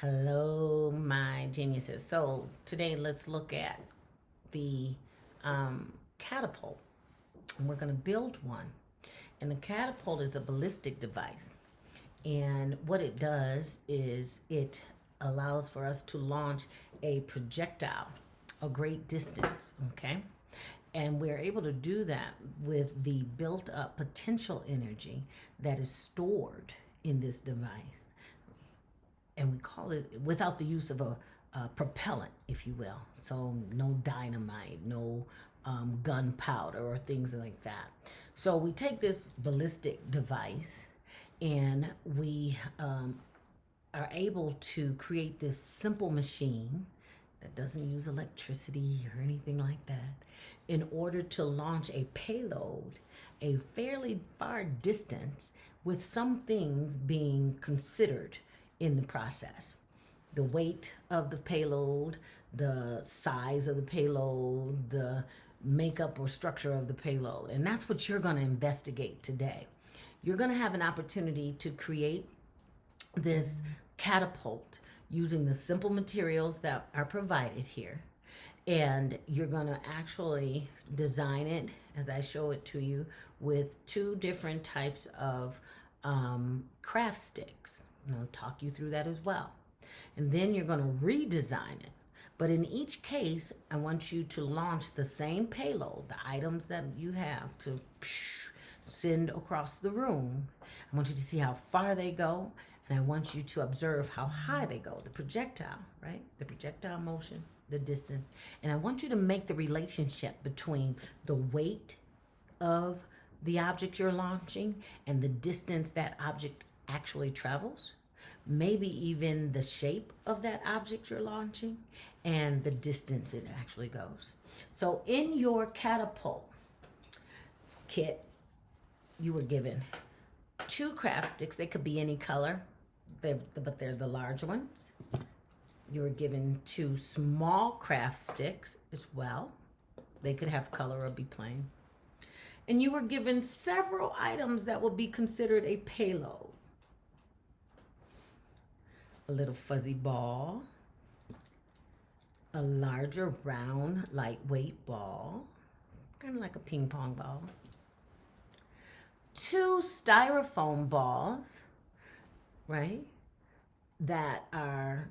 Hello, my geniuses. So today let's look at the catapult. And we're going to build one. And the catapult is a ballistic device. And what it does is it allows for us to launch a projectile a great distance, okay? And we're able to do that with the built up potential energy that is stored in this device. And we call it without the use of a propellant, if you will. So no dynamite, no gunpowder or things like that. So we take this ballistic device and we are able to create this simple machine that doesn't use electricity or anything like that in order to launch a payload a fairly far distance with some things being considered in the process. The weight of the payload, the size of the payload, the makeup or structure of the payload. And that's what you're going to investigate today. You're going to have an opportunity to create this catapult using the simple materials that are provided here. And you're going to actually design it, as I show it to you, with two different types of craft sticks. And I'll talk you through that as well. And then you're going to redesign it. But in each case, I want you to launch the same payload, the items that you have to send across the room. I want you to see how far they go, and I want you to observe how high they go, the projectile, right? The projectile motion, the distance. And I want you to make the relationship between the weight of the object you're launching and the distance that object actually travels, maybe even the shape of that object you're launching and the distance it actually goes. So in your catapult kit, you were given two craft sticks. They could be any color, but they're the large ones. You were given two small craft sticks as well. They could have color or be plain. And you were given several items that will be considered a payload. A little fuzzy ball, a larger round lightweight ball, kind of like a ping pong ball, two styrofoam balls, right, that are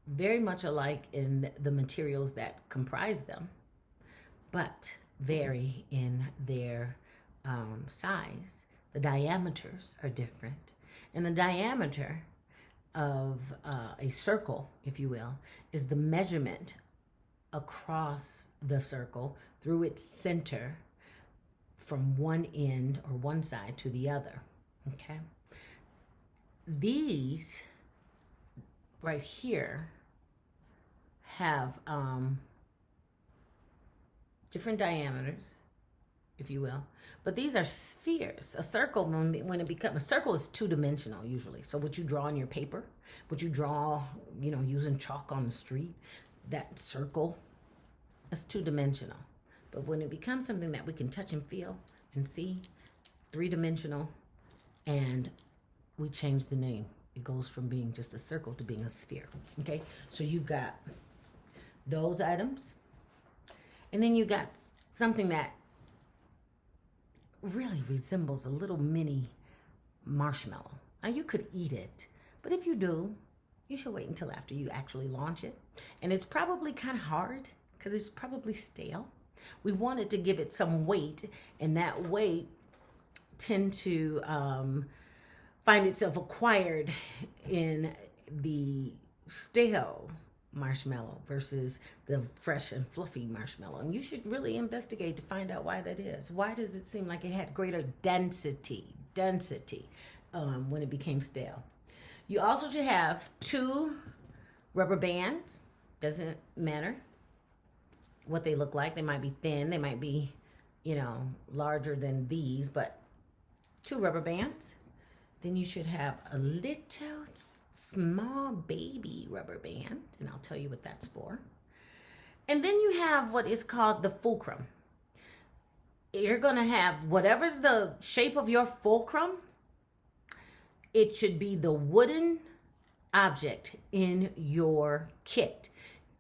very much alike in the materials that comprise them, but vary in their size. The diameters are different, and the diameter of a circle, if you will, is the measurement across the circle through its center from one end or one side to the other, okay? These right here have different diameters, if you will, but these are spheres. A circle, when it becomes a circle, is two-dimensional usually. So what you draw on your paper, what you draw, using chalk on the street, that circle, is two-dimensional. But when it becomes something that we can touch and feel and see, three-dimensional, and we change the name. It goes from being just a circle to being a sphere. Okay, so you got those items, and then you got something that really resembles a little mini marshmallow. Now you could eat it, but if you do, you should wait until after you actually launch it. And it's probably kind of hard because it's probably stale. We wanted to give it some weight, and that weight tend to find itself acquired in the stale marshmallow versus the fresh and fluffy marshmallow. And you should really investigate to find out why that is. Why does it seem like it had greater density when it became stale? You also should have two rubber bands. Doesn't matter what they look like. They might be thin. They might be, larger than these, but two rubber bands. Then you should have a little small baby rubber band, and I'll tell you what that's for. And then you have what is called the fulcrum. You're going to have whatever the shape of your fulcrum, it should be the wooden object in your kit.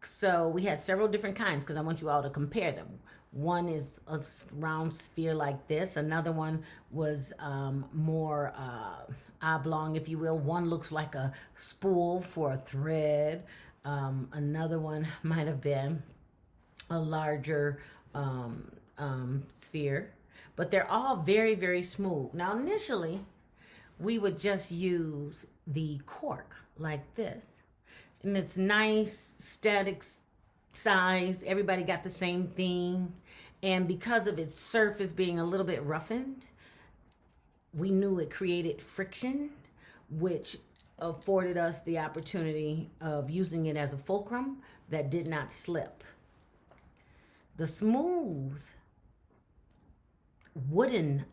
So we had several different kinds because I want you all to compare them. One is a round sphere like this. Another one was more oblong, if you will. One looks like a spool for a thread. Another one might have been a larger sphere. But they're all very, very smooth. Now, initially, we would just use the cork like this. And it's nice, static size. Everybody got the same thing. And because of its surface being a little bit roughened, we knew it created friction, which afforded us the opportunity of using it as a fulcrum that did not slip. The smooth wooden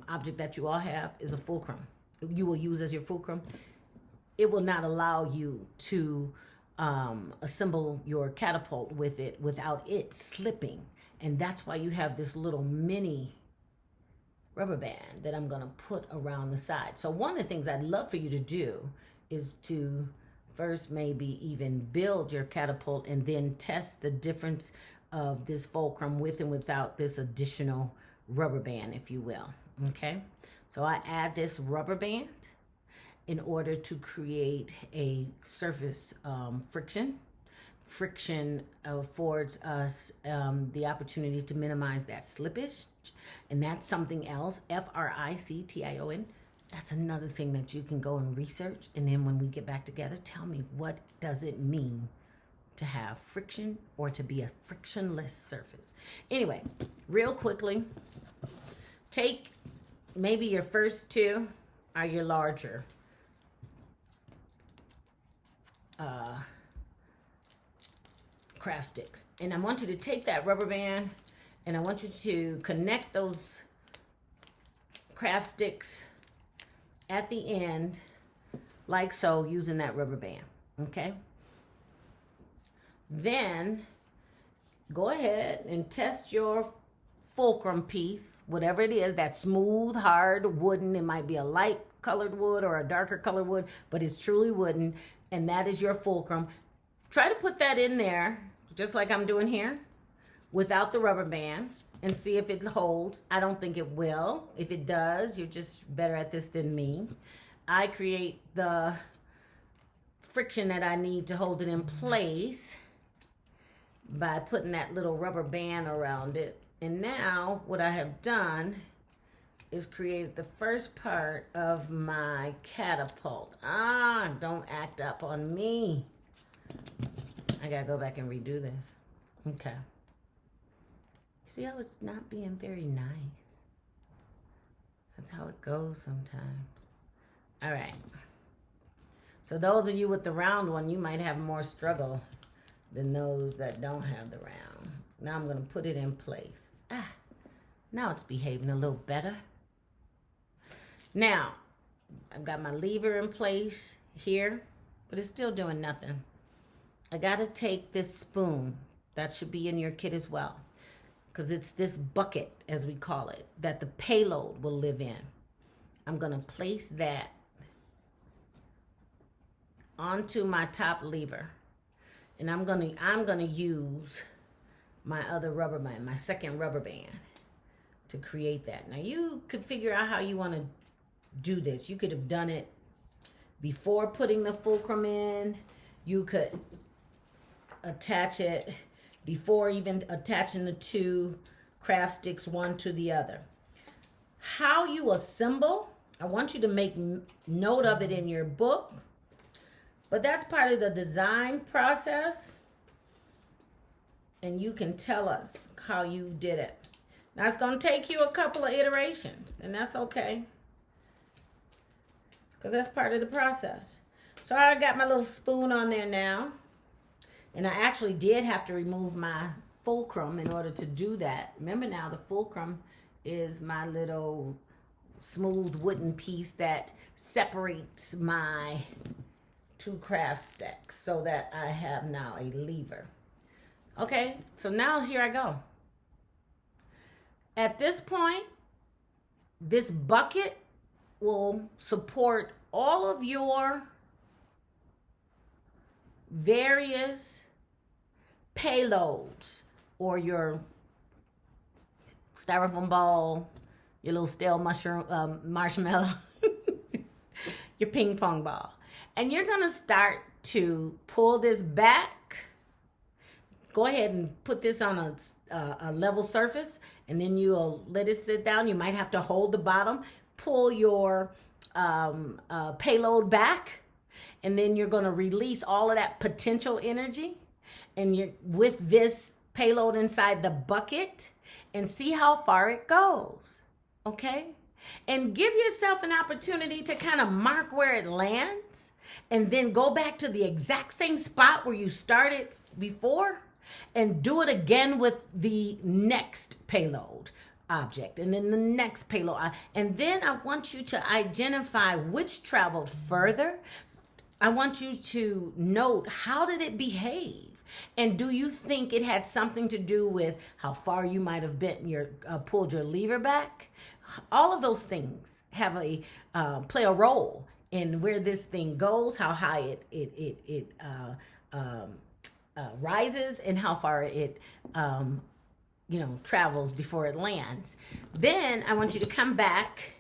object that you all have is a fulcrum. You will use as your fulcrum. It will not allow you to assemble your catapult with it without it slipping. And that's why you have this little mini rubber band that I'm going to put around the side. So one of the things I'd love for you to do is to first maybe even build your catapult and then test the difference of this fulcrum with and without this additional rubber band, if you will. Okay, so I add this rubber band in order to create a surface friction. Friction affords us the opportunity to minimize that slippage, and that's something else. friction. That's another thing that you can go and research, and then when we get back together, tell me, what does it mean to have friction or to be a frictionless surface? Anyway, real quickly, take maybe your first two are your larger craft sticks. And I want you to take that rubber band and I want you to connect those craft sticks at the end like so, using that rubber band. Okay? Then go ahead and test your fulcrum piece, whatever it is, that smooth, hard, wooden. It might be a light colored wood or a darker colored wood, but it's truly wooden, and that is your fulcrum. Try to put that in there, just like I'm doing here, without the rubber band, and see if it holds. I don't think it will. If it does, you're just better at this than me. I create the friction that I need to hold it in place by putting that little rubber band around it. And now what I have done is created the first part of my catapult. Don't act up on me. I gotta go back and redo this. Okay. See how it's not being very nice? That's how it goes sometimes. All right. So those of you with the round one, you might have more struggle than those that don't have the round. Now I'm going to put it in place. Now it's behaving a little better. Now, I've got my lever in place here, but it's still doing nothing. I got to take this spoon. That should be in your kit as well, because it's this bucket, as we call it, that the payload will live in. I'm going to place that onto my top lever. And I'm gonna use my other rubber band, my second rubber band, to create that. Now you could figure out how you want to do this. You could have done it before putting the fulcrum in. You could attach it before even attaching the two craft sticks one to the other. How you assemble, I want you to make note of it in your book. But that's part of the design process, and you can tell us how you did it. Now, it's going to take you a couple of iterations, and that's okay, because that's part of the process. So I got my little spoon on there now, and I actually did have to remove my fulcrum in order to do that. Remember now, the fulcrum is my little smooth wooden piece that separates my two craft sticks so that I have now a lever. Okay, so now here I go. At this point, this bucket will support all of your various payloads, or your styrofoam ball, your little stale marshmallow, your ping pong ball. And you're going to start to pull this back. Go ahead and put this on a level surface, and then you'll let it sit down. You might have to hold the bottom, pull your payload back, and then you're going to release all of that potential energy. And you're with this payload inside the bucket, and see how far it goes. Okay? And give yourself an opportunity to kind of mark where it lands, and then go back to the exact same spot where you started before, and do it again with the next payload object, and then the next payload. And then I want you to identify which traveled further. I want you to note, how did it behave? And do you think it had something to do with how far you might have pulled your lever back? All of those things have play a role in where this thing goes, how high it rises, and how far it travels before it lands. Then I want you to come back,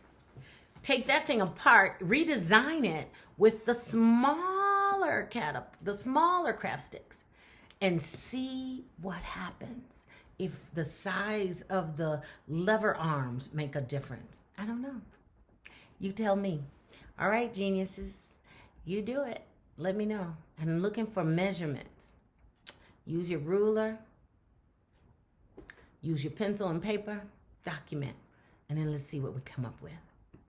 take that thing apart, redesign it with the smaller craft sticks, and see what happens if the size of the lever arms make a difference. I don't know. You tell me. All right, geniuses, you do it. Let me know. I'm looking for measurements. Use your ruler. Use your pencil and paper. Document. And then let's see what we come up with.